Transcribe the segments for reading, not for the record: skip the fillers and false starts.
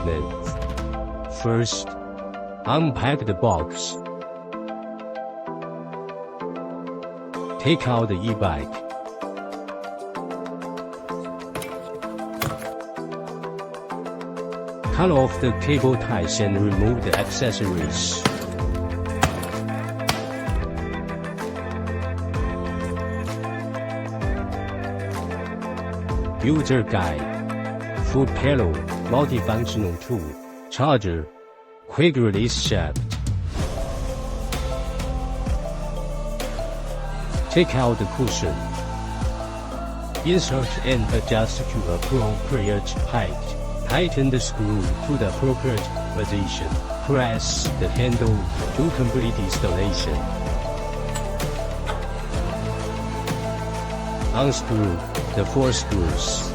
treatment. First, unpack the box. Take out the e-bike. Cut off the cable ties and remove the accessories. User guide, foot pedal, multifunctional tool, charger, quick release shaft. Take out the cushion. Insert and adjust to appropriate height. Tighten the screw to the appropriate position. Press the handle to complete installation. Unscrew the 4 screws.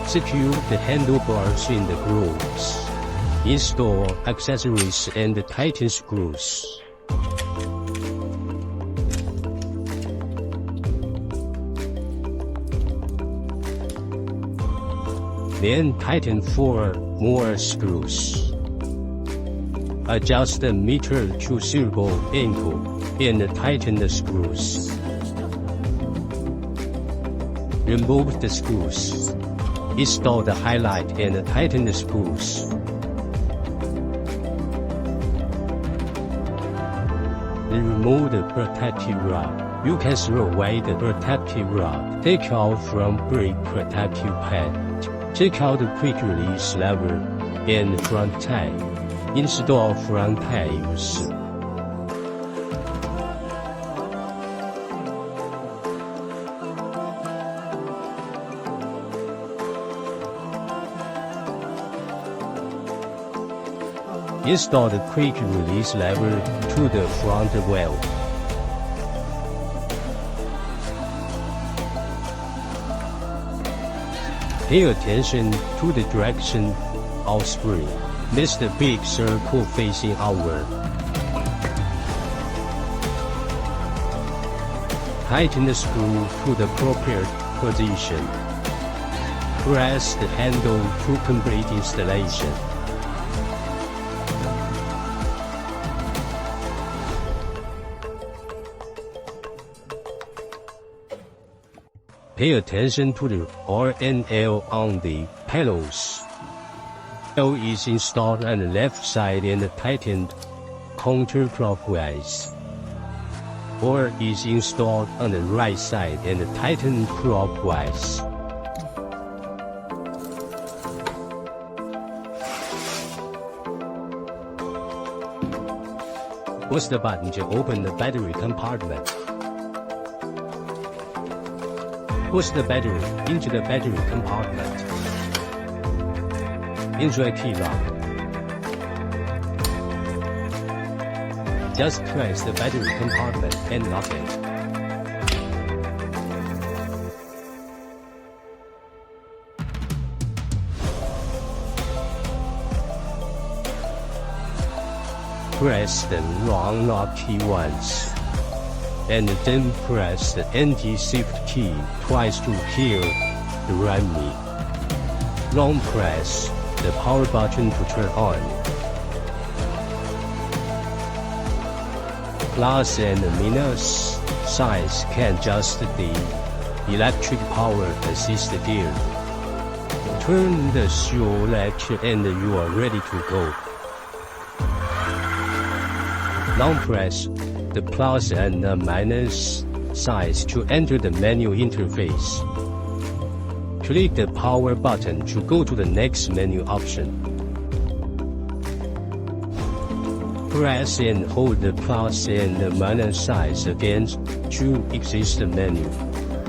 Secure the handlebars in the grooves. Install accessories and tighten screws. Then tighten 4 more screws. Adjust the meter to suitable angle and tighten the screws. Remove the screws. Install the highlight and tighten the screws. Remove the protective rod. You can throw away the protective rod. Take out from brake protective pad. Take out the quick release lever and front tie. Install front tires. Install the quick release lever to the front wheel. Pay attention to the direction of spring. Miss the big circle facing outward. Tighten the screw to the appropriate position. Press the handle to complete installation. Pay attention to the R and L on the pedals. L is installed on the left side and tightened counterclockwise. R is installed on the right side and tightened clockwise. Push the button to open the battery compartment. Push the battery into the battery compartment. Insert key lock. Just press the battery compartment and lock it. Press the long lock key once, and then press the anti-shift key twice to hear the ring. Long press the power button to turn on. Plus and minus signs can adjust the electric power assist gear. Turn the select and you are ready to go. Long press the plus and the minus signs to enter the menu interface. Click the power button to go to the next menu option. Press and hold the plus and the minus signs again to exit the menu.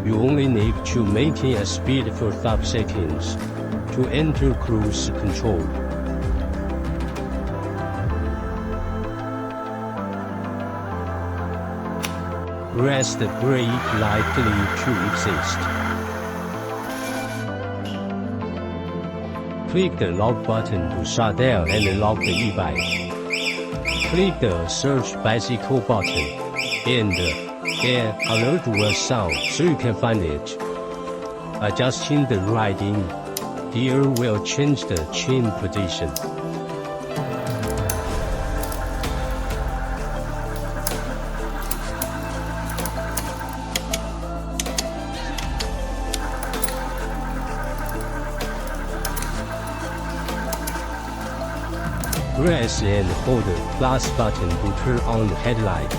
You only need to maintain a speed for 5 seconds to enter cruise control. Press the brake lightly to exit. Click the lock button to shut down and lock the e-bike. Click the search bicycle button and an alert will sound so you can find it. Adjusting the riding Gear will change the chain position. Press and hold the plus button to turn on the headlight.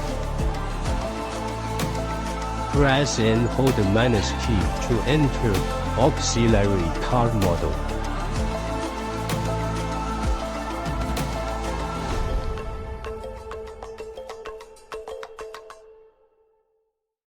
Press and hold the minus key to enter auxiliary car model.